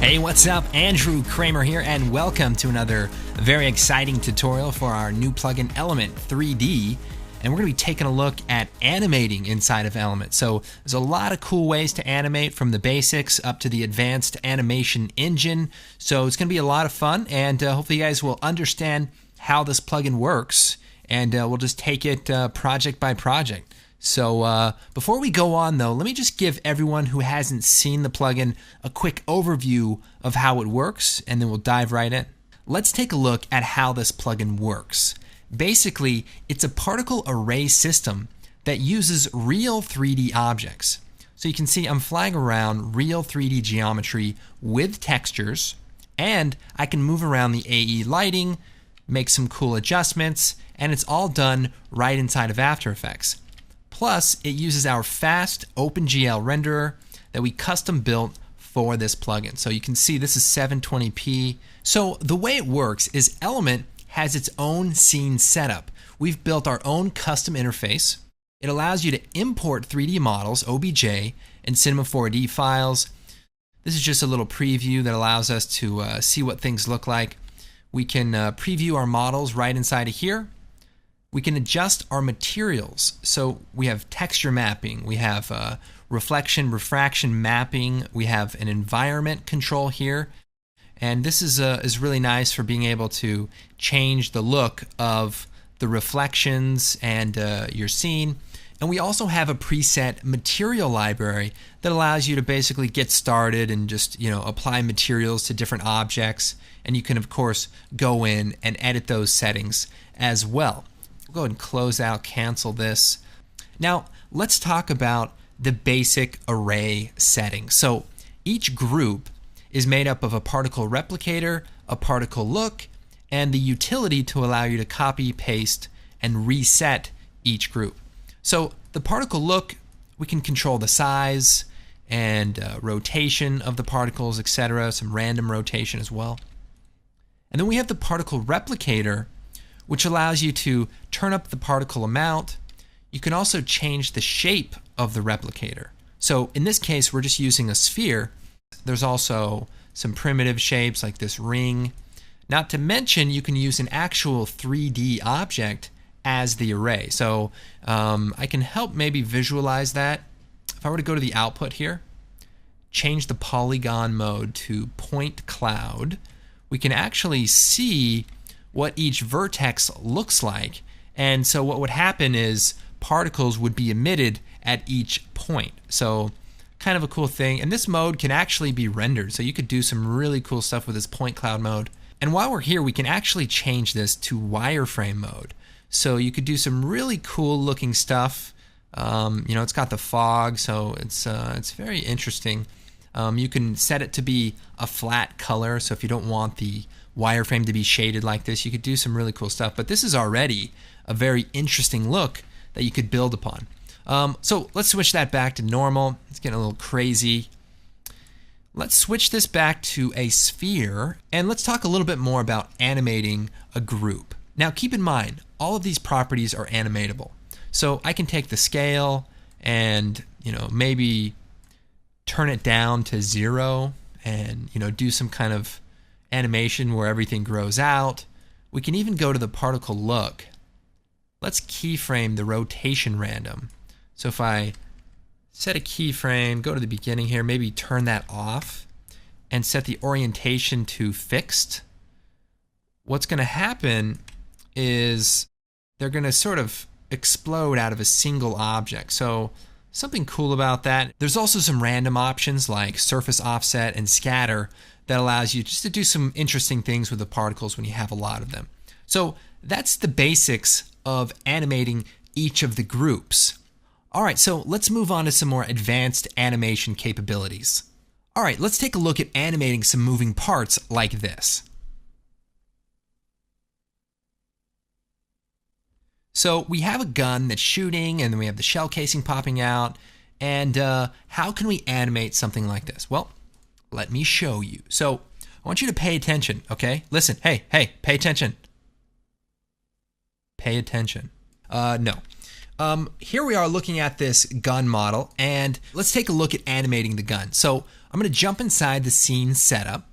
Hey, what's up? Andrew Kramer here, and welcome to another very exciting tutorial for our new plugin Element 3D. And we're going to be taking a look at animating inside of Element. So there's a lot of cool ways to animate, from the basics up to the advanced animation engine. So it's going to be a lot of fun, and hopefully you guys will understand how this plugin works, and we'll just take it project by project. So before we go on though, let me just give everyone who hasn't seen the plugin a quick overview of how it works, and then we'll dive right in. Let's take a look at how this plugin works. Basically, it's a particle array system that uses real 3D objects. So you can see I'm flying around real 3D geometry with textures, and I can move around the AE lighting, make some cool adjustments, and it's all done right inside of After Effects. Plus, it uses our fast OpenGL renderer that we custom built for this plugin. So you can see this is 720p. So the way it works is Element has its own scene setup. We've built our own custom interface. It allows you to import 3D models, OBJ, and Cinema 4D files. This is just a little preview that allows us to see what things look like. We can preview our models right inside of here. We can adjust our materials. So we have texture mapping, we have reflection, refraction mapping, we have an environment control here. And this is really nice for being able to change the look of the reflections and your scene. And we also have a preset material library that allows you to basically get started and just, apply materials to different objects. And you can, of course, go in and edit those settings as well. Go ahead and close out, cancel this. Now, let's talk about the basic array settings. So each group is made up of a particle replicator, a particle look, and the utility to allow you to copy, paste, and reset each group. So the particle look, we can control the size and rotation of the particles, etc., some random rotation as well. And then we have the particle replicator, which allows you to turn up the particle amount. You can also change the shape of the replicator. So in this case, we're just using a sphere. There's also some primitive shapes like this ring. Not to mention, you can use an actual 3D object as the array. So I can help maybe visualize that. If I were to go to the output here, change the polygon mode to point cloud, we can actually see what each vertex looks like. And so what would happen is particles would be emitted at each point. So kind of a cool thing. And this mode can actually be rendered. So you could do some really cool stuff with this point cloud mode. And while we're here, we can actually change this to wireframe mode. So you could do some really cool looking stuff. It's got the fog, so it's very interesting. You can set it to be a flat color. So if you don't want the wireframe to be shaded like this, you could do some really cool stuff. But this is already a very interesting look that you could build upon. So let's switch that back to normal. It's getting a little crazy. Let's switch this back to a sphere, and let's talk a little bit more about animating a group. Now keep in mind, all of these properties are animatable. So I can take the scale and maybe turn it down to 0 and do some kind of animation where everything grows out. We can even go to the particle look. Let's keyframe the rotation random. So if I set a keyframe, go to the beginning here, maybe turn that off and set the orientation to fixed, what's going to happen is they're going to sort of explode out of a single object. So something cool about that. There's also some random options like surface offset and scatter that allows you just to do some interesting things with the particles when you have a lot of them. So that's the basics of animating each of the groups. All right, so let's move on to some more advanced animation capabilities. All right, let's take a look at animating some moving parts like this. So we have a gun that's shooting, and then we have the shell casing popping out. And how can we animate something like this? Well, let me show you. So I want you to pay attention, okay? Listen, hey, pay attention. Pay attention. No. Here we are looking at this gun model, and let's take a look at animating the gun. So I'm going to jump inside the scene setup,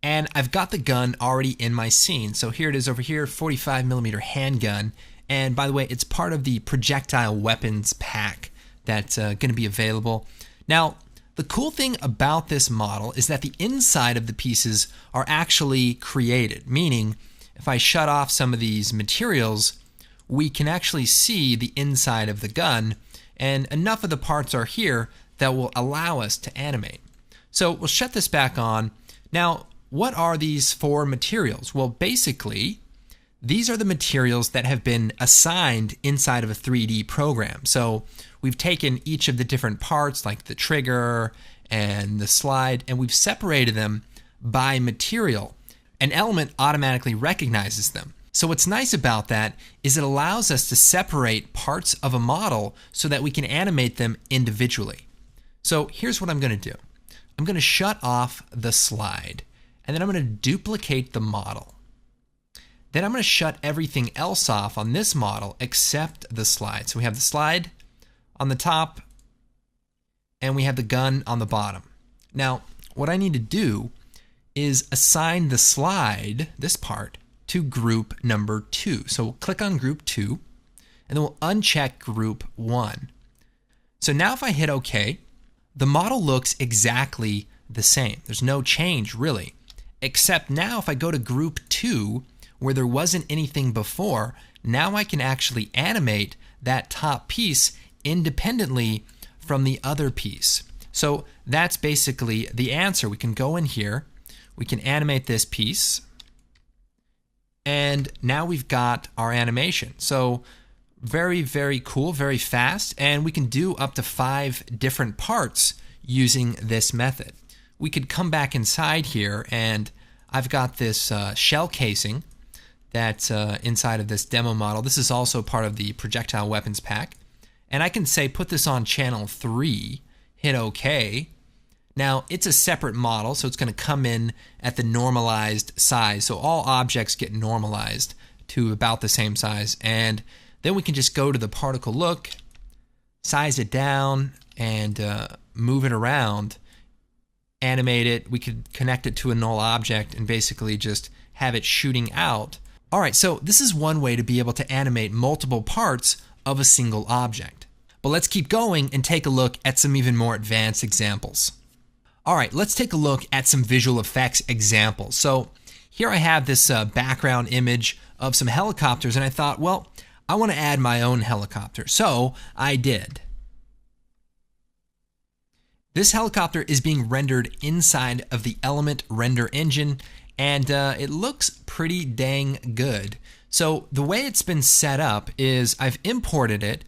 and I've got the gun already in my scene. So here it is over here, 45mm handgun. And by the way, it's part of the projectile weapons pack that's going to be available. Now, the cool thing about this model is that the inside of the pieces are actually created, meaning if I shut off some of these materials, we can actually see the inside of the gun, and enough of the parts are here that will allow us to animate. So we'll shut this back on. Now, what are these four materials? Well, basically, these are the materials that have been assigned inside of a 3D program. So we've taken each of the different parts, like the trigger and the slide, and we've separated them by material. An element automatically recognizes them. So what's nice about that is it allows us to separate parts of a model so that we can animate them individually. So here's what I'm going to do. I'm going to shut off the slide, and then I'm going to duplicate the model. Then I'm going to shut everything else off on this model except the slide. So we have the slide on the top, and we have the gun on the bottom. Now, what I need to do is assign the slide, this part, to group number 2. So we'll click on group 2, and then we'll uncheck group 1. So now if I hit OK, the model looks exactly the same. There's no change really, except now if I go to group 2, where there wasn't anything before, now I can actually animate that top piece independently from the other piece. So that's basically the answer. We can go in here, we can animate this piece, and now we've got our animation. So very, very cool, very fast, and we can do up to 5 different parts using this method. We could come back inside here, and I've got this shell casing that's inside of this demo model. This is also part of the projectile weapons pack. And I can say put this on channel 3, hit OK. Now it's a separate model, so it's going to come in at the normalized size. So all objects get normalized to about the same size. And then we can just go to the particle look, size it down, and move it around, animate it. We could connect it to a null object and basically just have it shooting out. All right, so this is one way to be able to animate multiple parts of a single object. But let's keep going and take a look at some even more advanced examples. All right, let's take a look at some visual effects examples. So here I have this background image of some helicopters, and I thought, well, I want to add my own helicopter. So I did. This helicopter is being rendered inside of the Element render engine, and it looks pretty dang good. So the way it's been set up is I've imported it,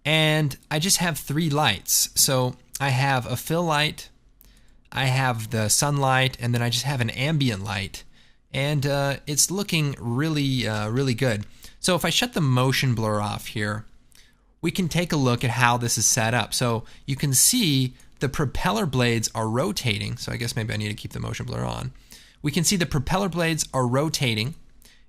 and I just have 3 lights. So I have a fill light, I have the sunlight, and then I just have an ambient light, and it's looking really, really good. So if I shut the motion blur off here, we can take a look at how this is set up. So you can see the propeller blades are rotating. So I guess maybe I need to keep the motion blur on. We can see the propeller blades are rotating,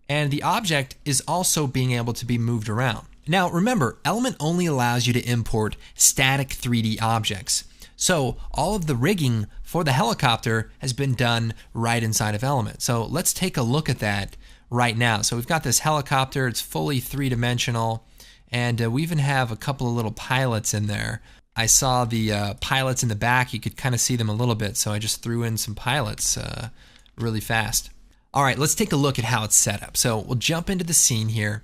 and the object is also being able to be moved around. Now remember, Element only allows you to import static 3D objects. So all of the rigging for the helicopter has been done right inside of Element. So let's take a look at that right now. So we've got this helicopter, it's fully 3-dimensional, and we even have a couple of little pilots in there. I saw the pilots in the back, you could kind of see them a little bit, so I just threw in some pilots really fast. All right, let's take a look at how it's set up. So we'll jump into the scene here.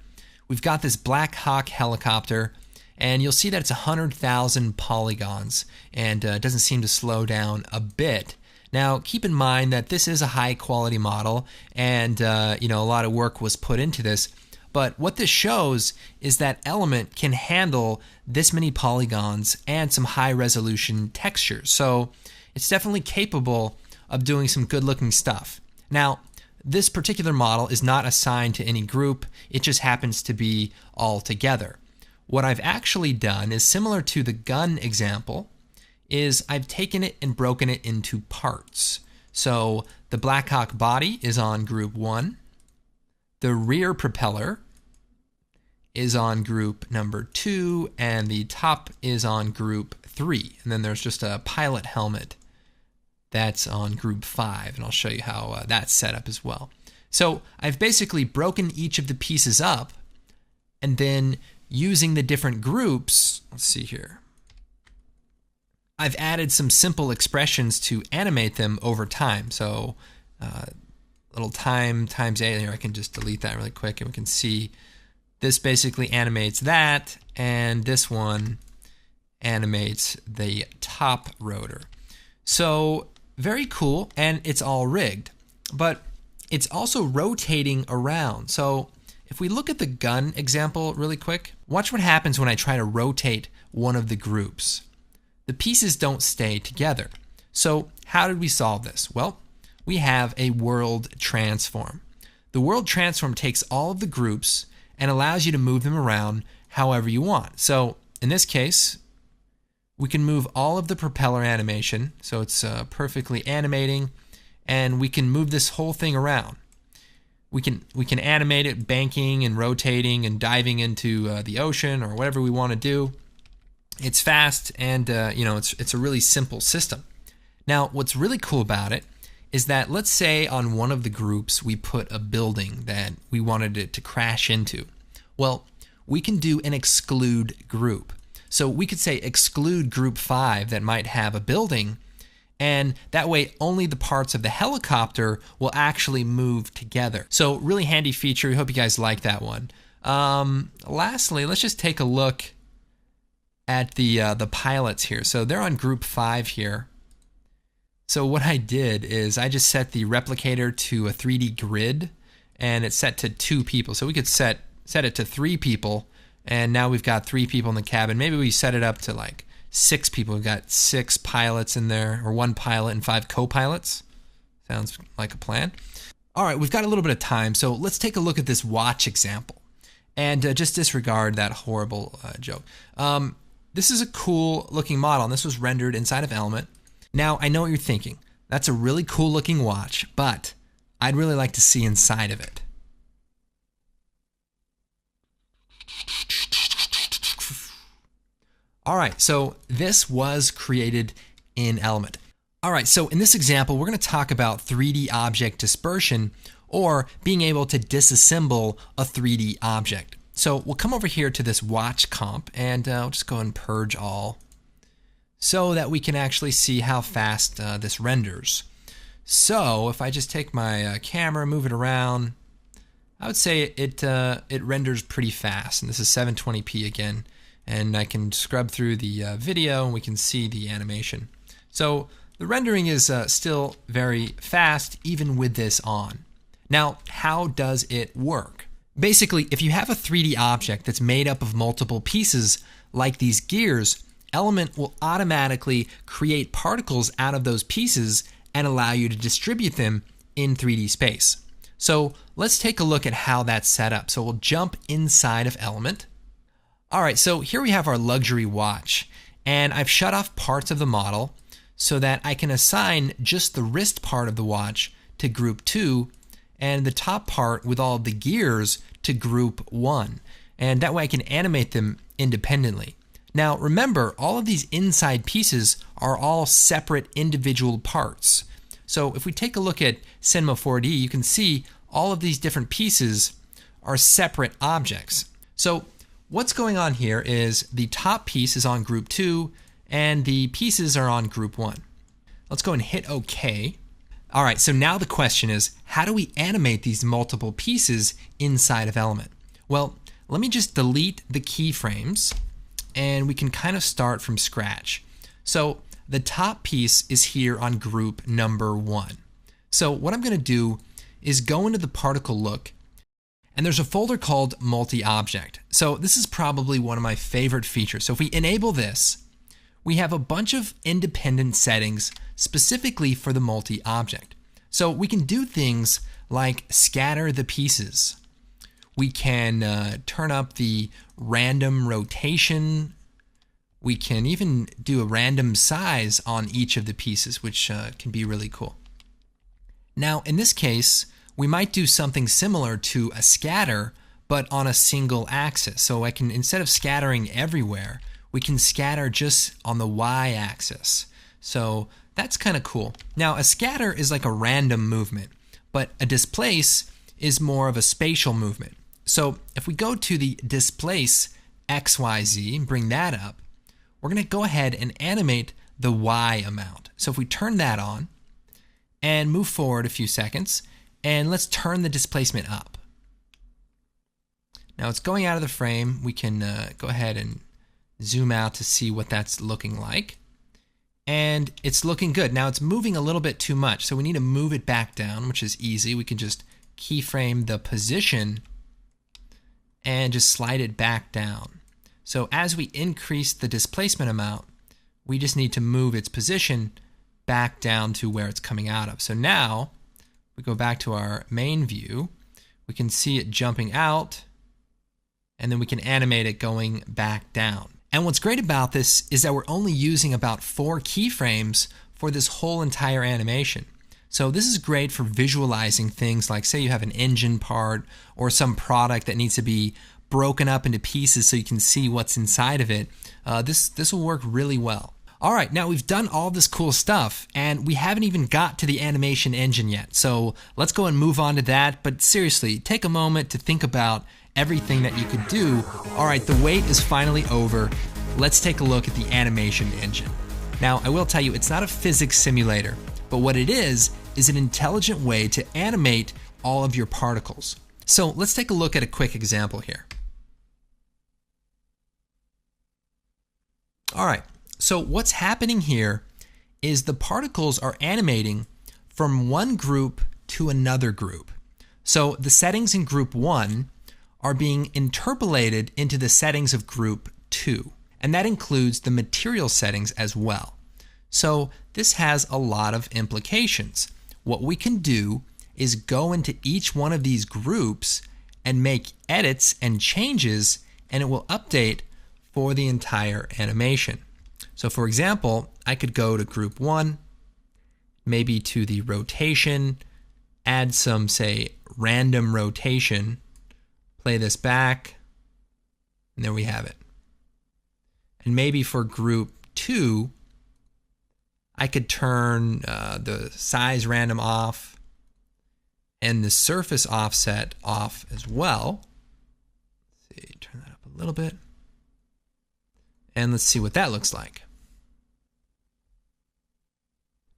We've got this Black Hawk helicopter, and you'll see that it's 100,000 polygons, and it doesn't seem to slow down a bit. Now, keep in mind that this is a high-quality model, and a lot of work was put into this. But what this shows is that Element can handle this many polygons and some high-resolution textures. So it's definitely capable of doing some good-looking stuff. Now, this particular model is not assigned to any group. It just happens to be all together. What I've actually done is similar to the gun example, is I've taken it and broken it into parts. So the Black Hawk body is on group 1. The rear propeller is on group number 2, and the top is on group 3. And then there's just a pilot helmet that's on group 5, and I'll show you how that's set up as well. So I've basically broken each of the pieces up, and then using the different groups, let's see here, I've added some simple expressions to animate them over time. So little time times A here, I can just delete that really quick, and we can see this basically animates that, and this one animates the top rotor. So very cool, and it's all rigged, but it's also rotating around. So if we look at the gun example really quick, watch what happens when I try to rotate one of the groups. The pieces don't stay together. So how did we solve this? Well, we have a world transform. The world transform takes all of the groups and allows you to move them around however you want. So in this case, we can move all of the propeller animation, so it's perfectly animating, and we can move this whole thing around. We can animate it banking and rotating and diving into the ocean or whatever we want to do. It's fast, and it's a really simple system. Now, what's really cool about it is that, let's say on one of the groups we put a building that we wanted it to crash into. Well, we can do an exclude group. So we could say exclude group 5 that might have a building, and that way only the parts of the helicopter will actually move together. So really handy feature. I hope you guys like that one. Lastly, let's just take a look at the pilots here. So they're on group 5 here. So what I did is I just set the replicator to a 3D grid, and it's set to 2 people. So we could set it to 3 people, and now we've got 3 people in the cabin. Maybe we set it up to like 6 people. We've got 6 pilots in there, or 1 pilot and 5 co-pilots. Sounds like a plan. All right, we've got a little bit of time, so let's take a look at this watch example, and just disregard that horrible joke. This is a cool looking model, and this was rendered inside of Element. Now, I know what you're thinking. That's a really cool looking watch, but I'd really like to see inside of it. All right, so this was created in Element. All right, so in this example, we're going to talk about 3D object dispersion, or being able to disassemble a 3D object. So we'll come over here to this watch comp, and we'll just go and purge all, so that we can actually see how fast this renders. So if I just take my camera, move it around, I would say it renders pretty fast. And this is 720p again, and I can scrub through the video and we can see the animation. So the rendering is still very fast even with this on. Now, how does it work? Basically, if you have a 3D object that's made up of multiple pieces like these gears, Element will automatically create particles out of those pieces and allow you to distribute them in 3D space. So let's take a look at how that's set up. So we'll jump inside of Element. All right, so here we have our luxury watch, and I've shut off parts of the model so that I can assign just the wrist part of the watch to group 2 and the top part with all the gears to group 1. And that way I can animate them independently. Now remember, all of these inside pieces are all separate individual parts. So if we take a look at Cinema 4D, you can see all of these different pieces are separate objects. So what's going on here is the top piece is on group 2 and the pieces are on group 1. Let's go and hit OK. All right, so now the question is, how do we animate these multiple pieces inside of Element? Well, let me just delete the keyframes, and we can kind of start from scratch. So the top piece is here on group number 1. So what I'm going to do is go into the particle look, and there's a folder called multi-object. So this is probably one of my favorite features. So if we enable this, we have a bunch of independent settings specifically for the multi-object. So we can do things like scatter the pieces. We can turn up the random rotation. We can even do a random size on each of the pieces, which can be really cool. Now, in this case, we might do something similar to a scatter, but on a single axis. So I can, instead of scattering everywhere, we can scatter just on the y-axis. So that's kind of cool. Now, a scatter is like a random movement, but a displace is more of a spatial movement. So if we go to the displace XYZ and bring that up, we're going to go ahead and animate the Y amount. So if we turn that on and move forward a few seconds, and let's turn the displacement up. Now it's going out of the frame. We can go ahead and zoom out to see what that's looking like. And it's looking good. Now it's moving a little bit too much, so we need to move it back down, which is easy. We can just keyframe the position and just slide it back down. So as we increase the displacement amount, we just need to move its position back down to where it's coming out of. So now we go back to our main view, we can see it jumping out, and then we can animate it going back down. And what's great about this is that we're only using about 4 keyframes for this whole entire animation. So this is great for visualizing things like, say you have an engine part or some product that needs to be broken up into pieces so you can see what's inside of it. This will work really well. All right, now we've done all this cool stuff and we haven't even got to the animation engine yet. So let's go and move on to that. But seriously, take a moment to think about everything that you could do. All right, the wait is finally over. Let's take a look at the animation engine. Now, I will tell you, it's not a physics simulator, but what it is an intelligent way to animate all of your particles. So let's take a look at a quick example here. All right, so what's happening here is the particles are animating from one group to another group. So the settings in group 1 are being interpolated into the settings of group 2, and that includes the material settings as well. So this has a lot of implications. What we can do is go into each one of these groups and make edits and changes, and it will update for the entire animation. So for example, I could go to group 1, maybe to the rotation, add some, say, random rotation, play this back, and there we have it. And maybe for group 2, I could turn the size random off and the surface offset off as well. Let's see, turn that up a little bit. And let's see what that looks like.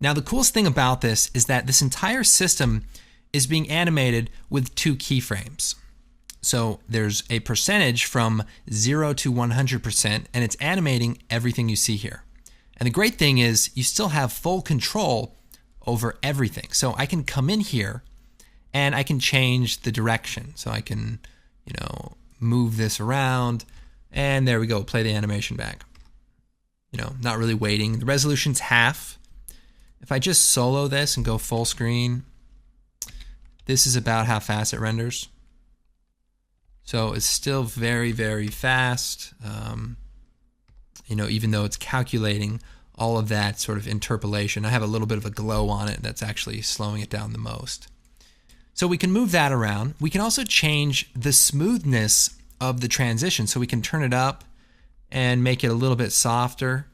Now, the coolest thing about this is that this entire system is being animated with 2 keyframes. So there's a percentage from 0 to 100%, and it's animating everything you see here. And the great thing is you still have full control over everything. So I can come in here and I can change the direction. So I can, move this around, and there we go, play the animation back. Not really waiting. The resolution's half. If I just solo this and go full screen, this is about how fast it renders. So it's still very, very fast, even though it's calculating all of that sort of interpolation. I have a little bit of a glow on it that's actually slowing it down the most. So we can move that around. We can also change the smoothness of the transition. So we can turn it up and make it a little bit softer,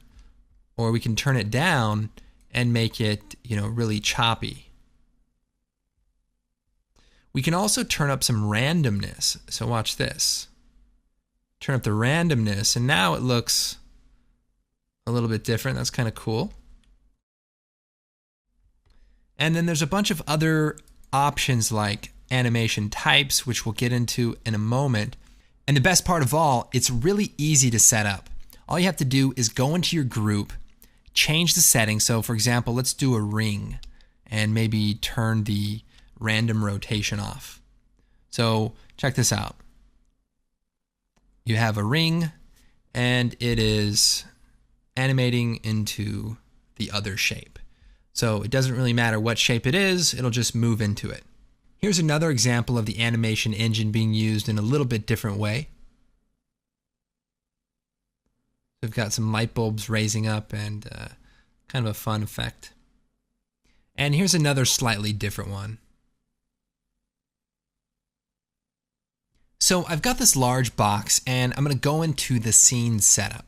or we can turn it down and make it, really choppy. We can also turn up some randomness. So watch this. Turn up the randomness, and now it looks a little bit different. That's kind of cool. And then there's a bunch of other options like animation types, which we'll get into in a moment. And the best part of all, it's really easy to set up. All you have to do is go into your group, change the settings. So for example, let's do a ring and maybe turn the random rotation off. So check this out. You have a ring and it is animating into the other shape. So it doesn't really matter what shape it is, it'll just move into it. Here's another example of the animation engine being used in a little bit different way. We've got some light bulbs raising up and kind of a fun effect. And here's another slightly different one. So I've got this large box and I'm going to go into the scene setup.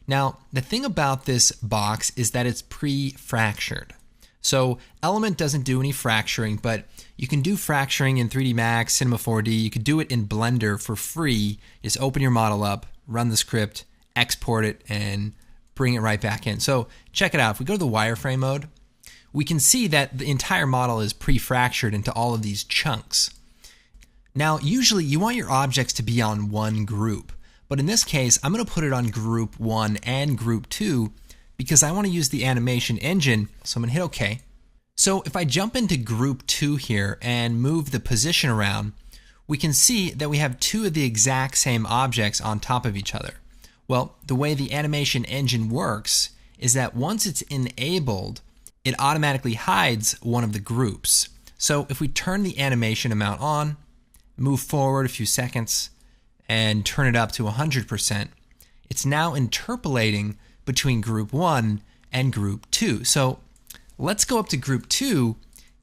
Now, the thing about this box is that it's pre-fractured. So Element doesn't do any fracturing, but you can do fracturing in 3D Max, Cinema 4D. You could do it in Blender for free. Just open your model up, run the script, export it, and bring it right back in. So check it out. If we go to the wireframe mode, we can see that the entire model is pre-fractured into all of these chunks. Now, usually you want your objects to be on one group, but in this case, I'm going to put it on group 1 and group 2 because I want to use the animation engine, so I'm going to hit OK. So if I jump into group 2 here and move the position around, we can see that we have two of the exact same objects on top of each other. Well, the way the animation engine works is that once it's enabled, it automatically hides one of the groups. So if we turn the animation amount on, move forward a few seconds, and turn it up to 100%, it's now interpolating between group 1 and group 2. So let's go up to group 2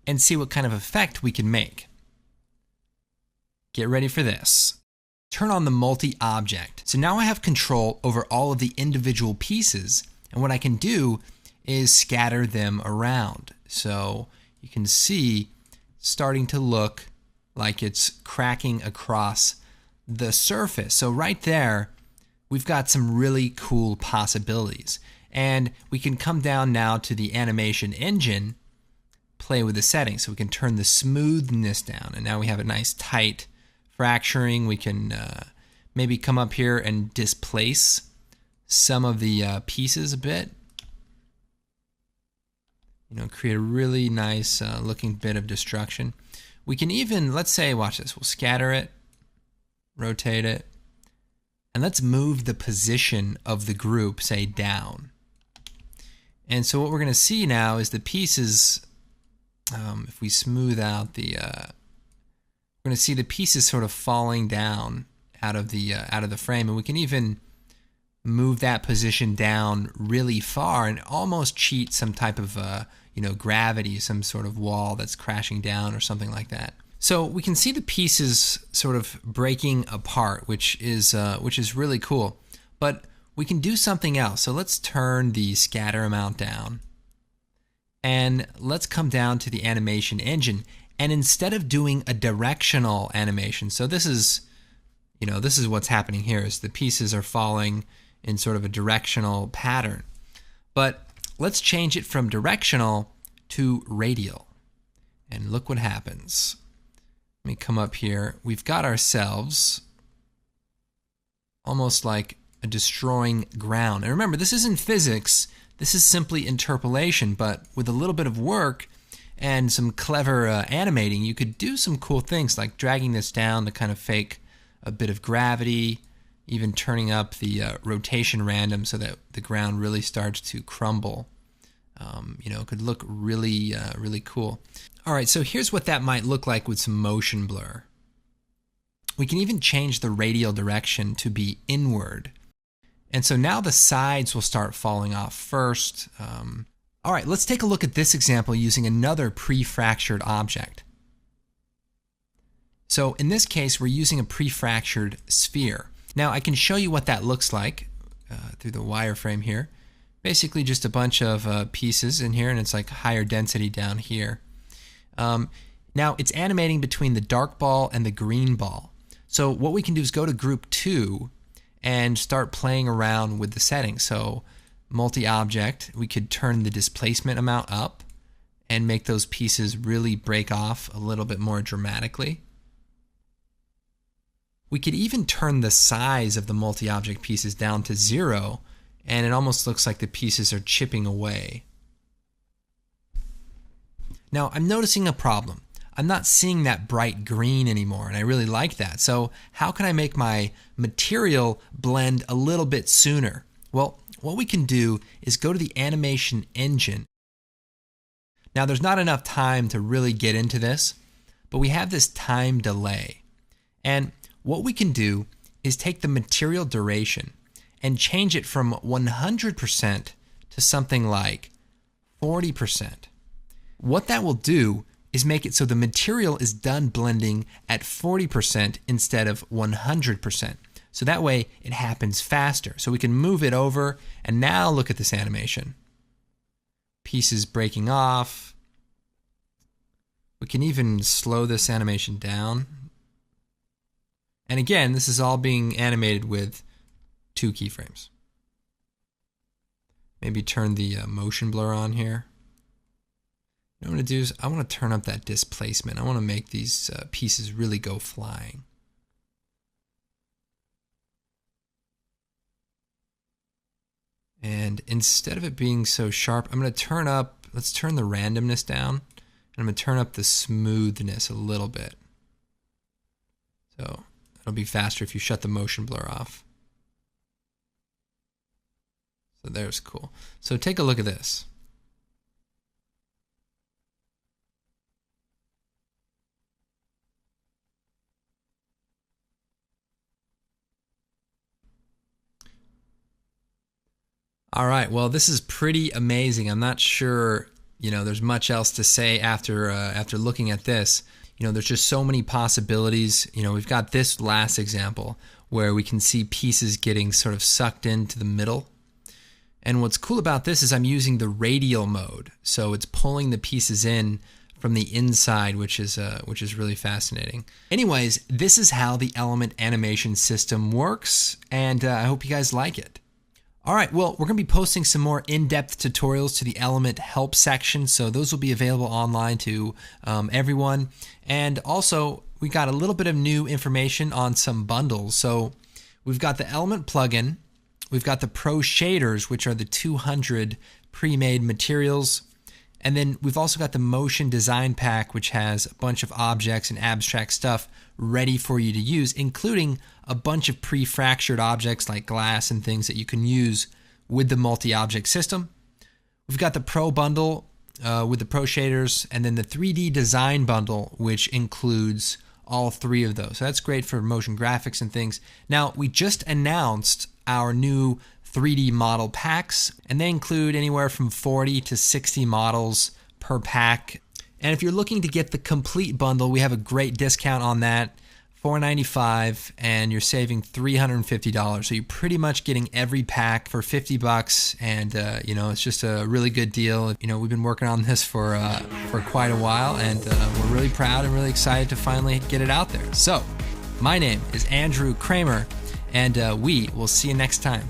and see what kind of effect we can make. Get ready for this. Turn on the multi-object. So now I have control over all of the individual pieces, and what I can do is scatter them around. So you can see it's starting to look like it's cracking across the surface. So right there, we've got some really cool possibilities. And we can come down now to the animation engine, play with the settings. So we can turn the smoothness down, and now we have a nice tight fracturing. We can maybe come up here and displace some of the pieces a bit. Create a really nice looking bit of destruction. We can even, let's say, watch this, we'll scatter it, rotate it, and let's move the position of the group, say, down. And so what we're going to see now is the pieces, if we smooth out the, we're going to see the pieces sort of falling down out of the frame, and we can even move that position down really far and almost cheat some type of gravity, some sort of wall that's crashing down or something like that. So we can see the pieces sort of breaking apart, which is really cool. But we can do something else. So let's turn the scatter amount down, and let's come down to the animation engine. And instead of doing a directional animation, so this is what's happening here, is the pieces are falling in sort of a directional pattern. But let's change it from directional to radial. And look what happens. Let me come up here. We've got ourselves almost like a destroying ground. And remember, this isn't physics. This is simply interpolation. But with a little bit of work and some clever animating, you could do some cool things like dragging this down to kind of fake a bit of gravity, even turning up the rotation random so that the ground really starts to crumble. It could look really, really cool. All right, so here's what that might look like with some motion blur. We can even change the radial direction to be inward. And so now the sides will start falling off first. All right, let's take a look at this example using another pre-fractured object. So in this case, we're using a pre-fractured sphere. Now I can show you what that looks like through the wireframe here. Basically just a bunch of pieces in here, and it's like higher density down here. Now it's animating between the dark ball and the green ball. So what we can do is go to group 2 and start playing around with the settings. So multi-object, we could turn the displacement amount up and make those pieces really break off a little bit more dramatically. We could even turn the size of the multi-object pieces down to 0, and it almost looks like the pieces are chipping away. Now I'm noticing a problem. I'm not seeing that bright green anymore, and I really like that. So how can I make my material blend a little bit sooner? Well, what we can do is go to the animation engine. Now there's not enough time to really get into this, but we have this time delay. And what we can do is take the material duration and change it from 100% to something like 40%. What that will do is make it so the material is done blending at 40% instead of 100%. So that way it happens faster. So we can move it over, and now look at this animation. Pieces breaking off. We can even slow this animation down. And again, this is all being animated with 2 keyframes. Maybe turn the motion blur on here. What I'm going to do is I want to turn up that displacement. I want to make these pieces really go flying. And instead of it being so sharp, I'm going to turn up, let's turn the randomness down. And I'm going to turn up the smoothness a little bit. So it'll be faster if you shut the motion blur off. So there's cool. So take a look at this. All right, well, this is pretty amazing. I'm not sure, there's much else to say after looking at this. There's just so many possibilities. We've got this last example where we can see pieces getting sort of sucked into the middle. And what's cool about this is I'm using the radial mode. So it's pulling the pieces in from the inside, which is really fascinating. Anyways, this is how the Element animation system works, and I hope you guys like it. All right, well, we're going to be posting some more in-depth tutorials to the Element help section, so those will be available online to everyone. And also, we got a little bit of new information on some bundles. So we've got the Element plugin, we've got the Pro shaders, which are the 200 pre-made materials, and then we've also got the Motion Design Pack, which has a bunch of objects and abstract stuff ready for you to use, including a bunch of pre-fractured objects like glass and things that you can use with the multi-object system. We've got the Pro bundle with the Pro shaders, and then the 3D design bundle, which includes all 3 of those. So that's great for motion graphics and things. Now, we just announced our new 3D model packs, and they include anywhere from 40 to 60 models per pack. And if you're looking to get the complete bundle, we have a great discount on that, $495, and you're saving $350. So you're pretty much getting every pack for $50, and it's just a really good deal. We've been working on this for quite a while, and we're really proud and really excited to finally get it out there. So my name is Andrew Kramer, and we will see you next time.